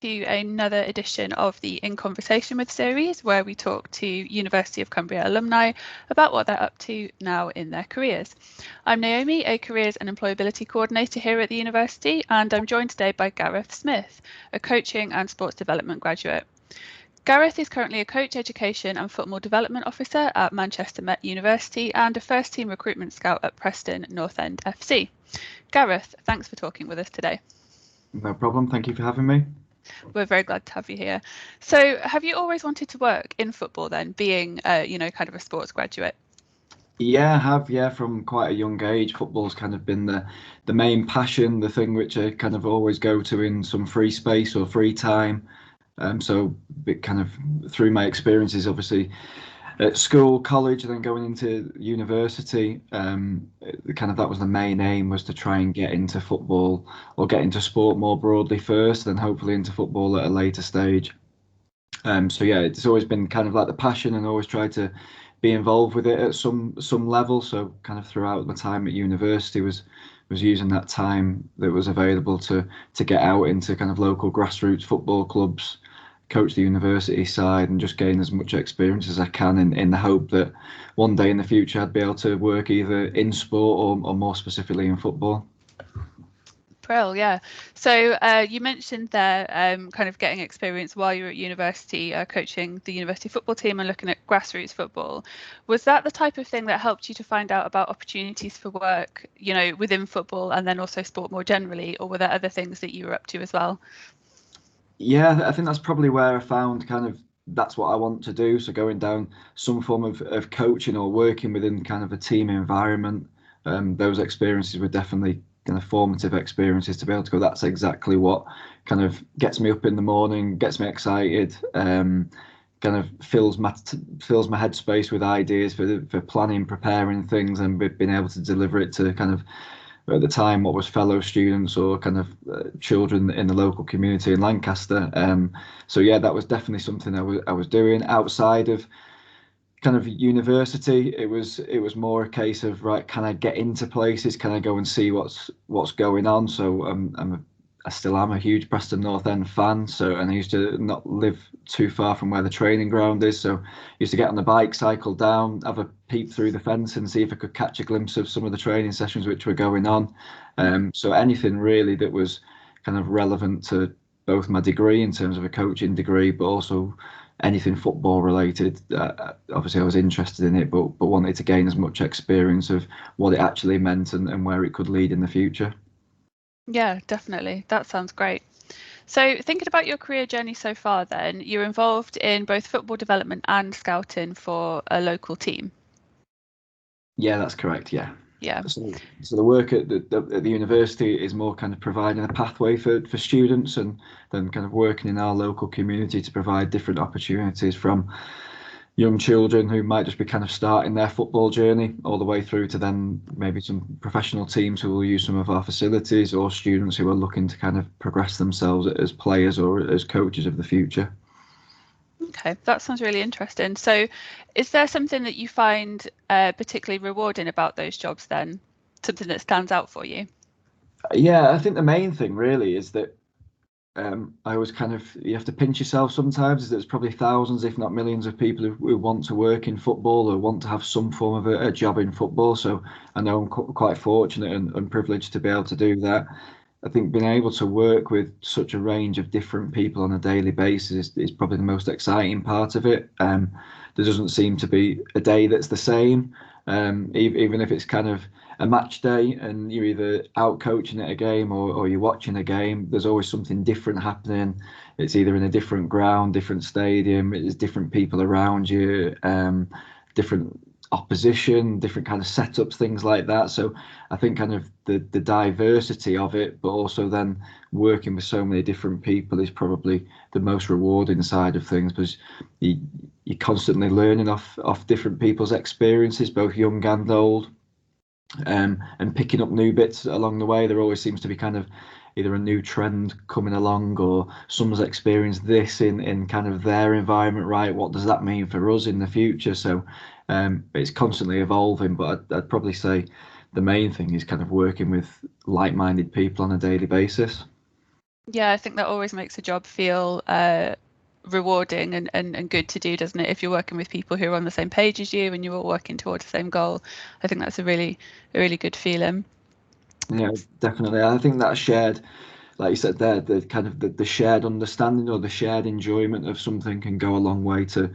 to another edition of the In Conversation With series, where we talk to University of Cumbria alumni about what they're up to now in their careers. I'm Naomi, a Careers and Employability Coordinator here at the university, and I'm joined today by Gareth Smith, a Coaching and Sports Development graduate. Gareth is currently a Coach Education and Football Development Officer at Manchester Met University and a First Team Recruitment Scout at Preston North End FC. Gareth, thanks for talking with us today. No problem. Thank you for having me. We're very glad to have you here. So have you always wanted to work in football then, being, kind of a sports graduate? Yeah, I have. Yeah, from quite a young age, football's kind of been the main passion, the thing which I kind of always go to in some free space or free time. So kind of through my experiences, obviously, at school, college, and then going into university, that was the main aim, was to try and get into football or get into sport more broadly first, then hopefully into football at a later stage. So yeah, it's always been kind of like the passion, and always tried to be involved with it at some level. So kind of throughout my time at university was using that time that was available to get out into kind of local grassroots football clubs, coach the university side, and just gain as much experience as I can in the hope that one day in the future I'd be able to work either in sport or more specifically in football. Brill, yeah. So you mentioned there kind of getting experience while you were at university, coaching the university football team and looking at grassroots football. Was that the type of thing that helped you to find out about opportunities for work, within football and then also sport more generally, or were there other things that you were up to as well? Yeah, I think that's probably where I found kind of that's what I want to do. So going down some form of coaching or working within kind of a team environment, those experiences were definitely kind of formative experiences to be able to go, that's exactly what kind of gets me up in the morning, gets me excited, kind of fills my headspace with ideas for planning, preparing things, and being able to deliver it to kind of, at the time, what was fellow students or kind of children in the local community in Lancaster. So yeah, that was definitely something I was doing outside of kind of university. It was more a case of, right, can I get into places? Can I go and see what's going on? So I still am a huge Preston North End fan. So, and I used to not live too far from where the training ground is. So I used to get on the bike, cycle down, have a peep through the fence and see if I could catch a glimpse of some of the training sessions which were going on. So anything really that was kind of relevant to both my degree in terms of a coaching degree, but also anything football related. Obviously I was interested in it, but wanted to gain as much experience of what it actually meant and where it could lead in the future. Yeah, definitely. That sounds great. So thinking about your career journey so far then, you're involved in both football development and scouting for a local team. Yeah, that's correct. Yeah. Yeah. So the work at the university is more kind of providing a pathway for students, and then kind of working in our local community to provide different opportunities from young children who might just be kind of starting their football journey all the way through to then maybe some professional teams who will use some of our facilities, or students who are looking to kind of progress themselves as players or as coaches of the future. Okay, that sounds really interesting. So is there something that you find particularly rewarding about those jobs then? Something that stands out for you? Yeah, I think the main thing really is that I always kind of, you have to pinch yourself sometimes, is there's probably thousands, if not millions, of people who want to work in football or want to have some form of a job in football. So I know I'm quite fortunate and privileged to be able to do that. I think being able to work with such a range of different people on a daily basis is probably the most exciting part of it. There doesn't seem to be a day that's the same, even if it's kind of a match day and you're either out coaching at a game or you're watching a game. There's always something different happening. It's either in a different ground, different stadium, it's different people around you, different opposition, different kind of setups, things like that. So I think kind of the diversity of it, but also then working with so many different people, is probably the most rewarding side of things, because you're constantly learning off different people's experiences, both young and old, and picking up new bits along the way. There always seems to be kind of either a new trend coming along, or someone's experienced this in kind of their environment, right? What does that mean for us in the future? So it's constantly evolving, but I'd probably say the main thing is kind of working with like-minded people on a daily basis. Yeah, I think that always makes a job feel rewarding and good to do, doesn't it? If you're working with people who are on the same page as you and you're all working towards the same goal, I think that's a really good feeling. Yeah, definitely. I think that shared, like you said there, the kind of the shared understanding or the shared enjoyment of something can go a long way to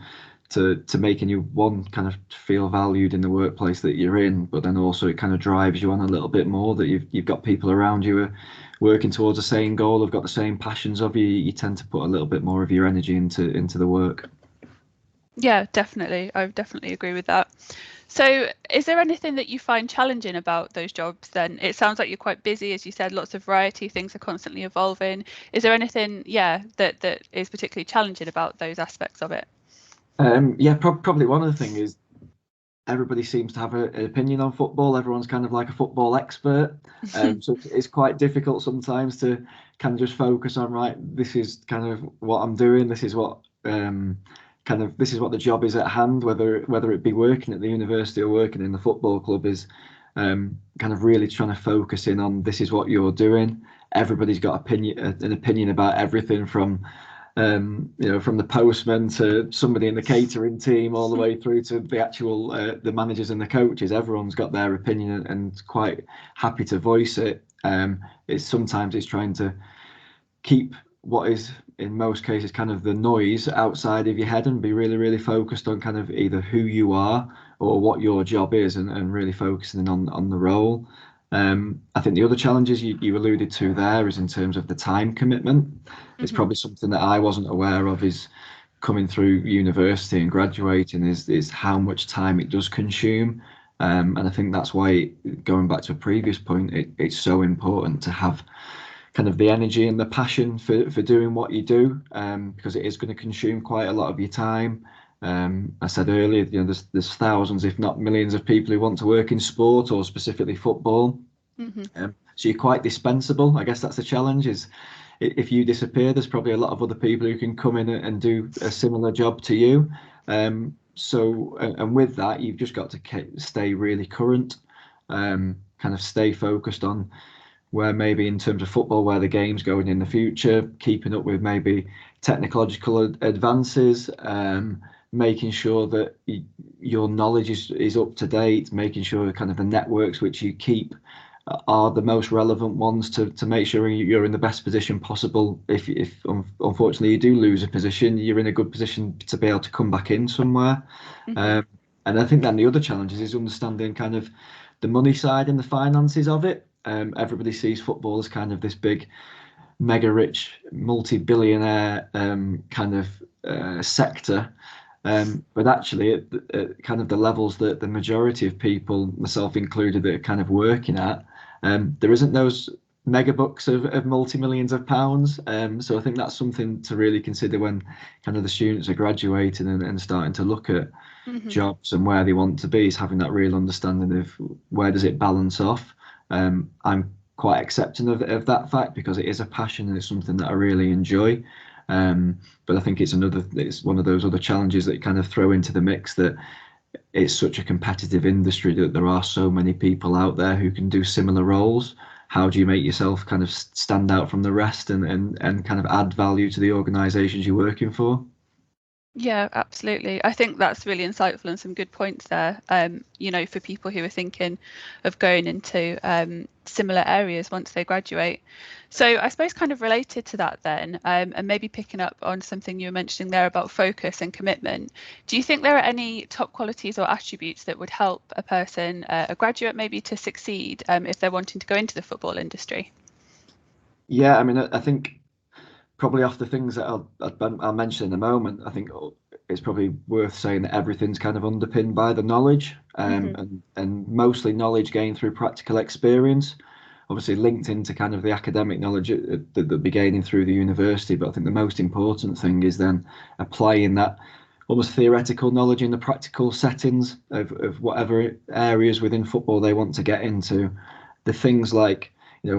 making you one kind of feel valued in the workplace that you're in, but then also it kind of drives you on a little bit more that you've got people around you who are working towards the same goal, have got the same passions of you. You tend to put a little bit more of your energy into the work. Yeah, definitely. I definitely agree with that. So, is there anything that you find challenging about those jobs then? It sounds like you're quite busy, as you said, lots of variety, things are constantly evolving. Is there anything, yeah, that is particularly challenging about those aspects of it? Yeah, probably one of the things is everybody seems to have an opinion on football. Everyone's kind of like a football expert. So it's quite difficult sometimes to kind of just focus on, right, this is kind of what I'm doing. This is what this is what the job is at hand, whether it be working at the university or working in the football club is kind of really trying to focus in on this is what you're doing. Everybody's got an opinion about everything from from the postman to somebody in the catering team, all the way through to the actual the managers and the coaches. Everyone's got their opinion and quite happy to voice it. It's sometimes it's trying to keep what is in most cases kind of the noise outside of your head and be really really focused on kind of either who you are or what your job is and really focusing on the role. I think the other challenges you alluded to there is in terms of the time commitment. It's Hmm. probably something that I wasn't aware of is coming through university and graduating is how much time it does consume. And I think that's why, going back to a previous point, it's so important to have kind of the energy and the passion for doing what you do, because it is going to consume quite a lot of your time. I said earlier, there's thousands, if not millions, of people who want to work in sport or specifically football. Hmm. So you're quite dispensable. I guess that's the challenge. Is if you disappear, there's probably a lot of other people who can come in and do a similar job to you. And with that, you've just got to stay really current, kind of stay focused on where maybe in terms of football, where the game's going in the future, keeping up with maybe technological advances, making sure that your knowledge is up to date, making sure kind of the networks which you keep are the most relevant ones to make sure you're in the best position possible. If unfortunately you do lose a position, you're in a good position to be able to come back in somewhere. Hmm. Um, and I think then the other challenges is understanding kind of the money side and the finances of it. Everybody sees football as kind of this big, mega rich, multi-billionaire kind of sector. But actually, at kind of the levels that the majority of people, myself included, that are kind of working at, there isn't those mega bucks of multi-millions of pounds. So I think that's something to really consider when kind of the students are graduating and starting to look at Hmm. jobs and where they want to be, is having that real understanding of where does it balance off. I'm quite accepting of that fact because it is a passion and it's something that I really enjoy. But I think it's one of those other challenges that you kind of throw into the mix, that it's such a competitive industry that there are so many people out there who can do similar roles. How do you make yourself kind of stand out from the rest and kind of add value to the organizations you're working for? Yeah, absolutely. I think that's really insightful and some good points there. For people who are thinking of going into similar areas once they graduate. So I suppose kind of related to that then, and maybe picking up on something you were mentioning there about focus and commitment. Do you think there are any top qualities or attributes that would help a person, a graduate maybe, to succeed if they're wanting to go into the football industry? Yeah, I mean, I think probably off the things that I'll mention in a moment, I think it's probably worth saying that everything's kind of underpinned by the knowledge, Hmm. and mostly knowledge gained through practical experience. Obviously linked into kind of the academic knowledge that they'll be gaining through the university, but I think the most important thing is then applying that almost theoretical knowledge in the practical settings of whatever areas within football they want to get into. The things like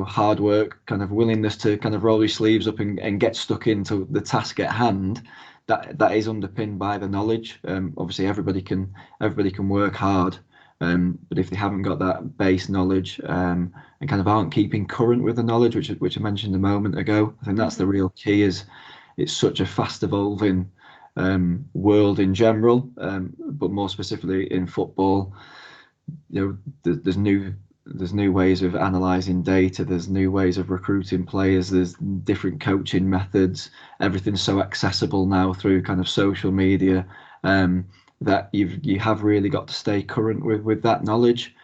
hard work, kind of willingness to kind of roll your sleeves up and get stuck into the task at hand, that is underpinned by the knowledge. Obviously everybody can work hard, But if they haven't got that base knowledge, and kind of aren't keeping current with the knowledge, which I mentioned a moment ago, I think that's the real key. Is it's such a fast evolving world in general, but more specifically in football. There's new ways of analysing data. There's new ways of recruiting players. There's different coaching methods. Everything's so accessible now through kind of social media, that you have really got to stay current with that knowledge.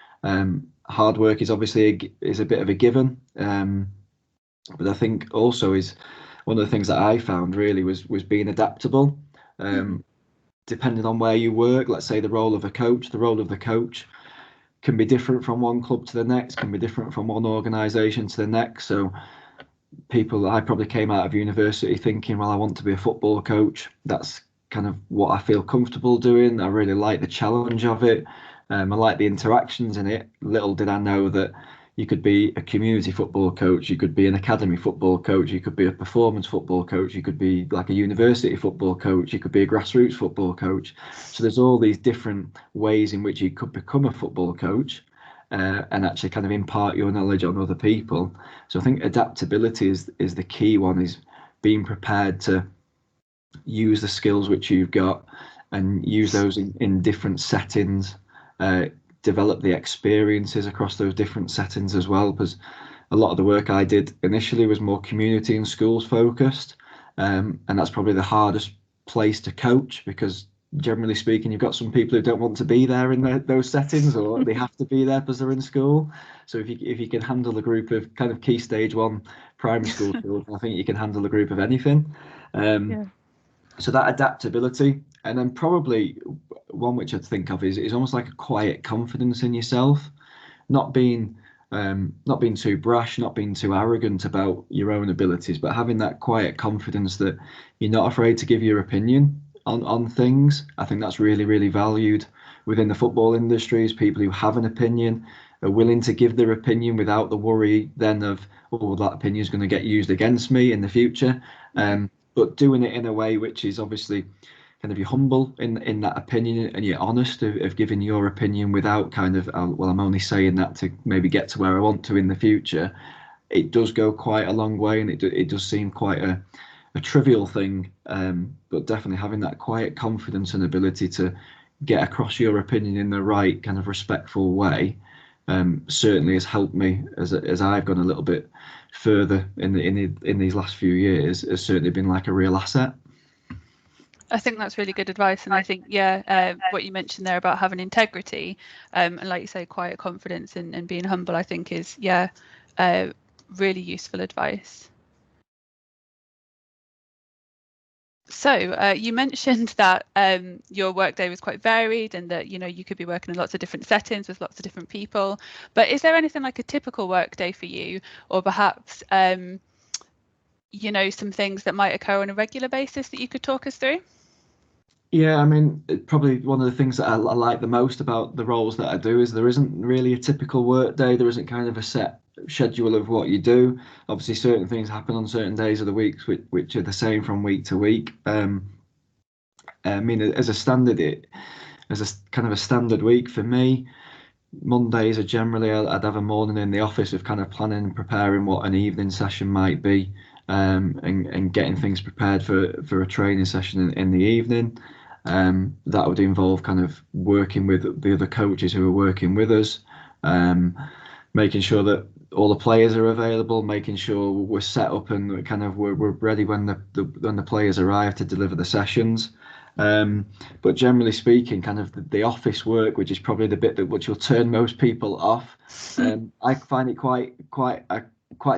Hard work is obviously is a bit of a given, but I think also is one of the things that I found really was being adaptable. Depending on where you work, let's say the role of the coach can be different from one club to the next, can be different from one organisation to the next. So I probably came out of university thinking, well, I want to be a football coach. That's kind of what I feel comfortable doing. I really like the challenge of it. I like the interactions in it. Little did I know that you could be a community football coach, you could be an academy football coach, you could be a performance football coach, you could be like a university football coach, you could be a grassroots football coach. So there's all these different ways in which you could become a football coach, and actually kind of impart your knowledge on other people. So I think adaptability is the key one, is being prepared to use the skills which you've got and use those in different settings, develop the experiences across those different settings as well, because a lot of the work I did initially was more community and schools focused, and that's probably the hardest place to coach, because generally speaking you've got some people who don't want to be there in those settings, or they have to be there because they're in school. So if you can handle a group of kind of key stage 1 primary school children, I think you can handle a group of anything. So that adaptability, and then probably one which I'd think of is almost like a quiet confidence in yourself, not being too brash, not being too arrogant about your own abilities, but having that quiet confidence that you're not afraid to give your opinion on things. I think that's really, really valued within the football industry, is people who have an opinion, are willing to give their opinion without the worry then of, oh, that opinion is going to get used against me in the future. But doing it in a way which is obviously kind of, you're humble in that opinion, and you're honest of giving your opinion without kind of, well, I'm only saying that to maybe get to where I want to in the future. It does go quite a long way, and it does seem quite a trivial thing, but definitely having that quiet confidence and ability to get across your opinion in the right kind of respectful way, certainly has helped me as I've gone a little bit further in these last few years. Has certainly been like a real asset. I think that's really good advice, and I think what you mentioned there about having integrity, and like you say, quiet confidence and being humble, I think is really useful advice. So you mentioned that your workday was quite varied, and that you could be working in lots of different settings with lots of different people. But is there anything like a typical workday for you, or perhaps some things that might occur on a regular basis that you could talk us through? Yeah, I mean, probably one of the things that I like the most about the roles that I do is there isn't really a typical work day. There isn't kind of a set schedule of what you do. Obviously, certain things happen on certain days of the week which are the same from week to week. I mean, as a kind of a standard week for me, Mondays are generally, I'd have a morning in the office of kind of planning and preparing what an evening session might be, and getting things prepared for a training session in the evening. That would involve kind of working with the other coaches who are working with us, making sure that all the players are available, making sure we're set up and kind of we're ready when the players arrive to deliver the sessions. But generally speaking, kind of the office work, which is probably the bit that which will turn most people off, I find it quite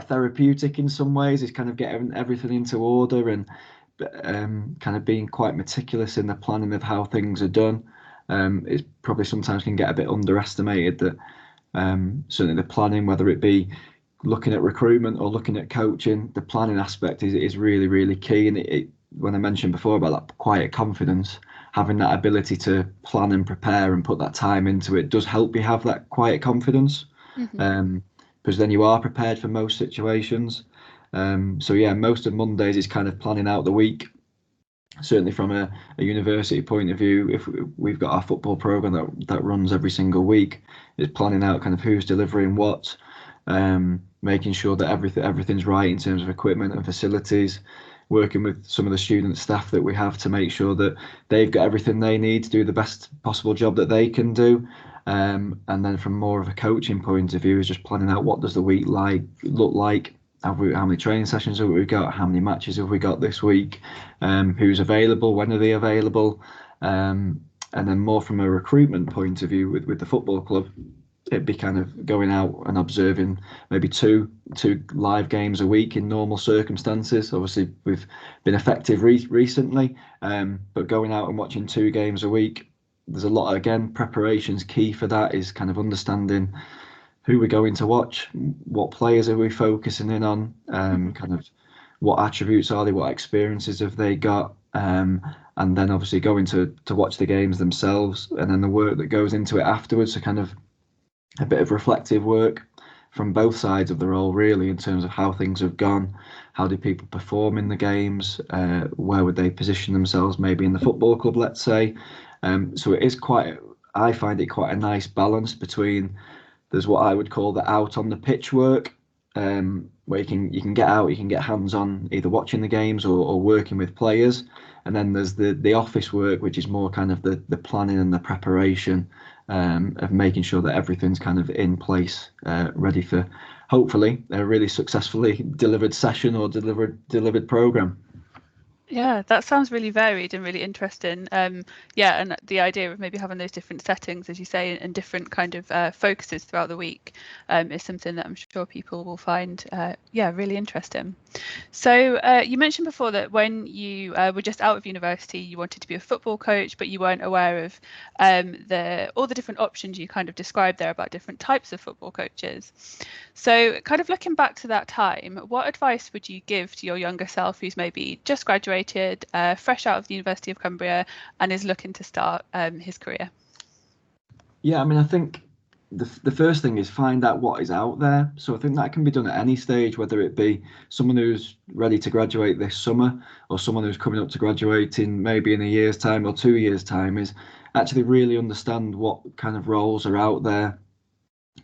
therapeutic in some ways. Is kind of getting everything into order and kind of being quite meticulous in the planning of how things are done. It probably sometimes can get a bit underestimated that certainly the planning, whether it be looking at recruitment or looking at coaching, the planning aspect is really, really key. And when I mentioned before about that quiet confidence, having that ability to plan and prepare and put that time into it does help you have that quiet confidence, because then you are prepared for most situations. So yeah, most of Mondays is kind of planning out the week, certainly from a university point of view, if we've got our football program that runs every single week, is planning out kind of who's delivering what, making sure that everything's right in terms of equipment and facilities, working with some of the student staff that we have to make sure that they've got everything they need to do the best possible job that they can do. And then from more of a coaching point of view, is just planning out what does the week look like. How many training sessions have we got? How many matches have we got this week? Who's available? When are they available? And then more from a recruitment point of view with the football club, it'd be kind of going out and observing maybe two live games a week in normal circumstances. Obviously, we've been effective recently, but going out and watching 2 games a week, there's a lot, again, preparation's key for that, is kind of understanding who we're going to watch, what players are we focusing in on, kind of what attributes are they, what experiences have they got, and then obviously going to watch the games themselves, and then the work that goes into it afterwards. So kind of a bit of reflective work from both sides of the role, really, in terms of how things have gone, how do people perform in the games, where would they position themselves maybe in the football club, let's say. So it is I find it quite a nice balance between, there's what I would call the out on the pitch work, where you can get out, you can get hands on either watching the games or working with players, and then there's the office work, which is more kind of the planning and the preparation, of making sure that everything's kind of in place, ready for hopefully a really successfully delivered session or delivered program. Yeah, that sounds really varied and really interesting. Yeah, and the idea of maybe having those different settings, as you say, and different kind of focuses throughout the week, is something that I'm sure people will find, yeah, really interesting. So you mentioned before that when you were just out of university, you wanted to be a football coach, but you weren't aware of all the different options you kind of described there about different types of football coaches. So kind of looking back to that time, what advice would you give to your younger self who's maybe just graduated, fresh out of the University of Cumbria, and is looking to start his career? Yeah, I mean, I think the first thing is find out what is out there. So I think that can be done at any stage, whether it be someone who's ready to graduate this summer or someone who's coming up to graduating maybe in a year's time or 2 years' time, is actually really understand what kind of roles are out there,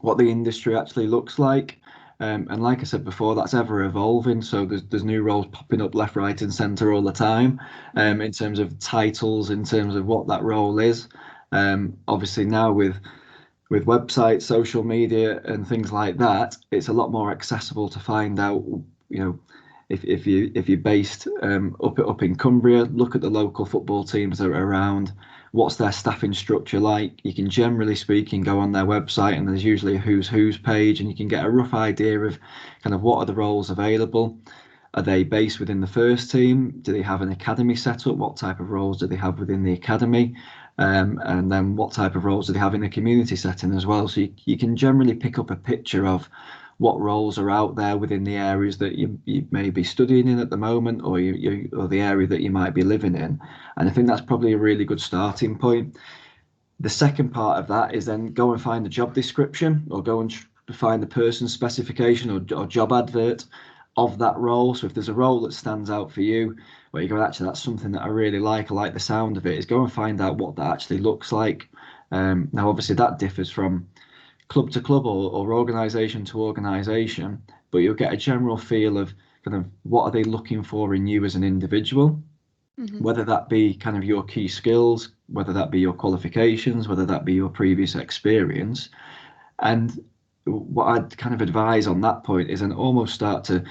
what the industry actually looks like. And like I said before, that's ever evolving. So there's new roles popping up left, right, and centre all the time, in terms of titles, in terms of what that role is. Obviously now with websites, social media, and things like that, it's a lot more accessible to find out. If you're based up in Cumbria, look at the local football teams that are around. What's their staffing structure like? You can, generally speaking, go on their website, and there's usually a who's page, and you can get a rough idea of kind of what are the roles available. Are they based within the first team? Do they have an academy set up? What type of roles do they have within the academy? And then what type of roles do they have in the community setting as well? So you can generally pick up a picture of what roles are out there within the areas that you may be studying in at the moment, or or the area that you might be living in. And I think that's probably a really good starting point. The second part of that is then go and find the job description, or go and find the person's specification or job advert of that role. So if there's a role that stands out for you, where you go, actually, that's something that I really like, I like the sound of it, is go and find out what that actually looks like. Now, obviously, that differs from club to club or organisation to organisation, but you'll get a general feel of kind of what are they looking for in you as an individual, whether that be kind of your key skills, whether that be your qualifications, whether that be your previous experience. And what I'd kind of advise on that point is then almost start to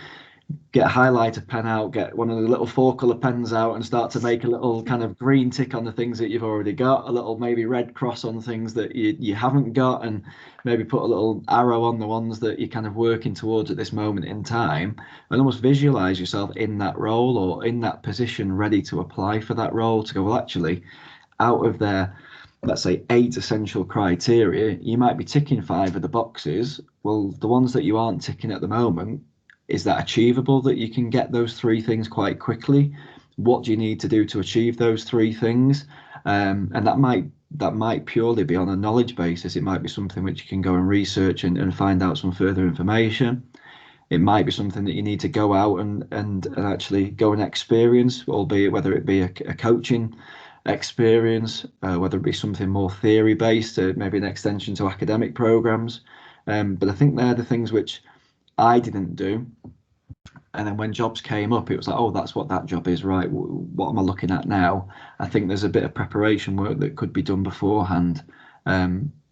get a highlighter pen out, get one of the little 4-colour pens out, and start to make a little kind of green tick on the things that you've already got, a little maybe red cross on things that you haven't got, and maybe put a little arrow on the ones that you're kind of working towards at this moment in time, and almost visualize yourself in that role or in that position, ready to apply for that role, to go, well, actually, out of their, let's say, 8 essential criteria, you might be ticking 5 of the boxes. Well, the ones that you aren't ticking at the moment, is that achievable, that you can get those 3 things quite quickly? What do you need to do to achieve those 3 things? And that might purely be on a knowledge basis. It might be something which you can go and research and find out some further information. it might be something that you need to go out and actually go and experience, albeit whether it be a coaching experience, whether it be something more theory based, maybe an extension to academic programs. But I think they're the things which I didn't do. And then when jobs came up, it was like, oh, that's what that job is, right? What am I looking at now? I think there's a bit of preparation work that could be done beforehand,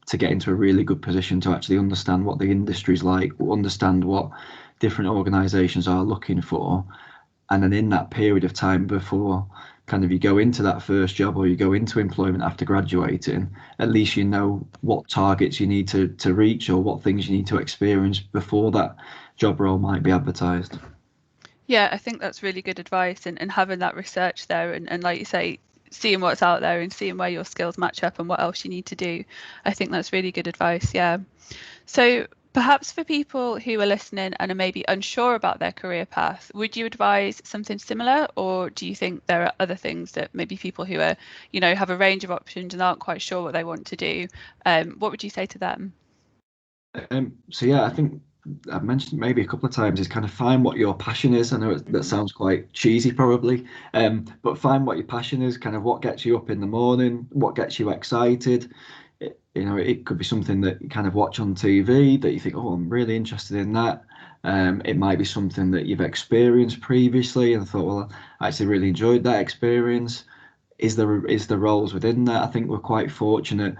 to get into a really good position to actually understand what the industry's like, understand what different organisations are looking for. And then in that period of time before kind of you go into that first job or you go into employment after graduating, at least you know what targets you need to reach or what things you need to experience before that job role might be advertised. Yeah, I think that's really good advice, and having that research there, and like you say, seeing what's out there and seeing where your skills match up and what else you need to do. I think that's really good advice. Yeah. So perhaps for people who are listening and are maybe unsure about their career path, would you advise something similar, or do you think there are other things that maybe people who are, have a range of options and aren't quite sure what they want to do, what would you say to them? So yeah, I think I've mentioned maybe a couple of times is kind of find what your passion is. I know that sounds quite cheesy probably, but find what your passion is, kind of what gets you up in the morning, what gets you excited. It could be something that you kind of watch on TV that you think, oh, I'm really interested in that. It might be something that you've experienced previously and thought, well, I actually really enjoyed that experience. Is the roles within that? I think we're quite fortunate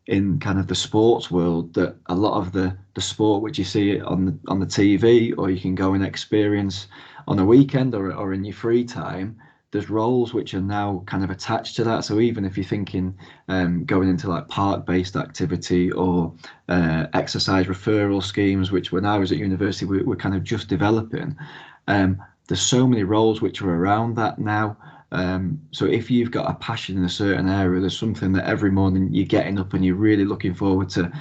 in kind of the sports world that a lot of the sport which you see on the TV or you can go and experience on a weekend or in your free time, there's roles which are now kind of attached to that. So even if you're thinking going into like park-based activity or exercise referral schemes, which when I was at university we're kind of just developing, there's so many roles which are around that now. So if you've got a passion in a certain area, there's something that every morning you're getting up and you're really looking forward to,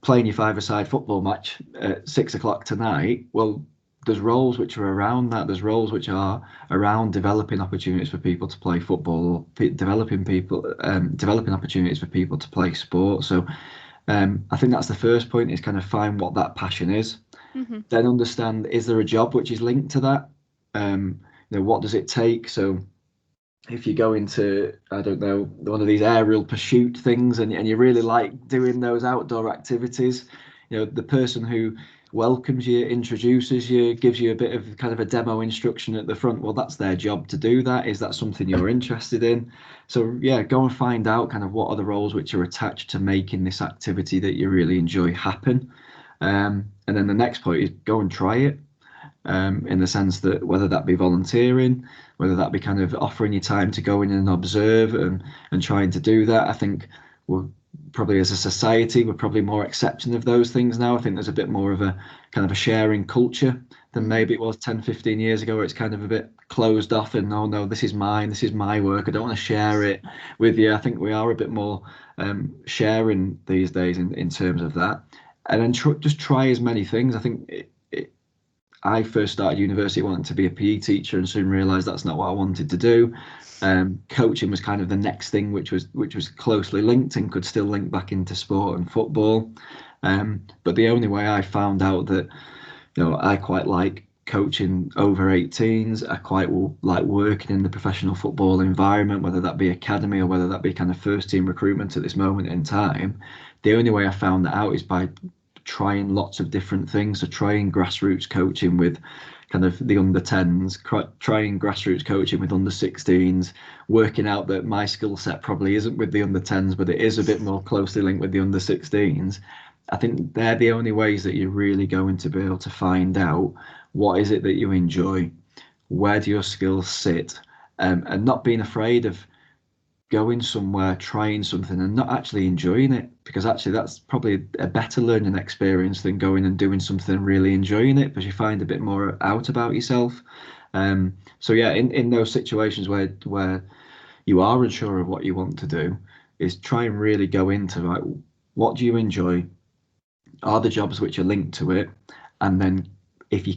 playing your five-a-side football match at 6 o'clock tonight. Well, there's roles which are around that. There's roles which are around developing opportunities for people to play football, or developing opportunities for people to play sport. So I think that's the first point, is kind of find what that passion is. Mm-hmm. Then understand, is there a job which is linked to that? What does it take? So if you go into, I don't know, one of these aerial pursuit things and you really like doing those outdoor activities, the person who welcomes you, introduces you, gives you a bit of kind of a demo instruction at the front, well, that's their job to do that. Is that something you're interested in? So yeah, go and find out kind of what are the roles which are attached to making this activity that you really enjoy happen. And then the next point is go and try it. In the sense that whether that be volunteering, whether that be kind of offering your time to go in and observe and trying to do that. I think we're probably, as a society, we're probably more accepting of those things now. I think there's a bit more of a kind of a sharing culture than maybe it was 10, 15 years ago, where it's kind of a bit closed off and, oh no, this is mine, this is my work, I don't want to share it with you. I think we are a bit more sharing these days in terms of that. And then just try as many things. I think I first started university wanting to be a PE teacher and soon realised that's not what I wanted to do. Coaching was kind of the next thing, which was closely linked and could still link back into sport and football. But the only way I found out that, I quite like coaching over 18s, I quite like working in the professional football environment, whether that be academy or whether that be kind of first team recruitment at this moment in time. The only way I found that out is by trying lots of different things. So trying grassroots coaching with kind of the under 10s, trying grassroots coaching with under 16s, working out that my skill set probably isn't with the under 10s, but it is a bit more closely linked with the under 16s. I think they're the only ways that you're really going to be able to find out what is it that you enjoy, where do your skills sit, and not being afraid of going somewhere, trying something and not actually enjoying it, because actually that's probably a better learning experience than going and doing something and really enjoying it, because you find a bit more out about yourself. So yeah, in those situations where you are unsure of what you want to do, is try and really go into like, what do you enjoy? Are the jobs which are linked to it? And then if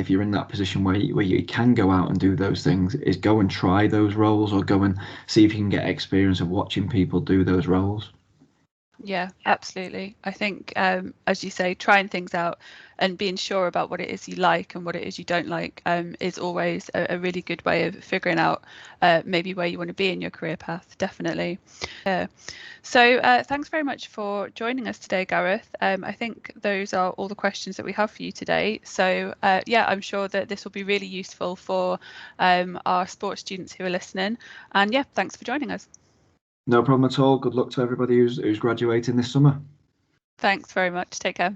you're in that position where you can go out and do those things, is go and try those roles or go and see if you can get experience of watching people do those roles. Yeah, absolutely. I think, as you say, trying things out and being sure about what it is you like and what it is you don't like is always a really good way of figuring out maybe where you want to be in your career path, definitely. So thanks very much for joining us today, Gareth. I think those are all the questions that we have for you today. So yeah, I'm sure that this will be really useful for our sports students who are listening. And yeah, thanks for joining us. No problem at all. Good luck to everybody who's graduating this summer. Thanks very much. Take care.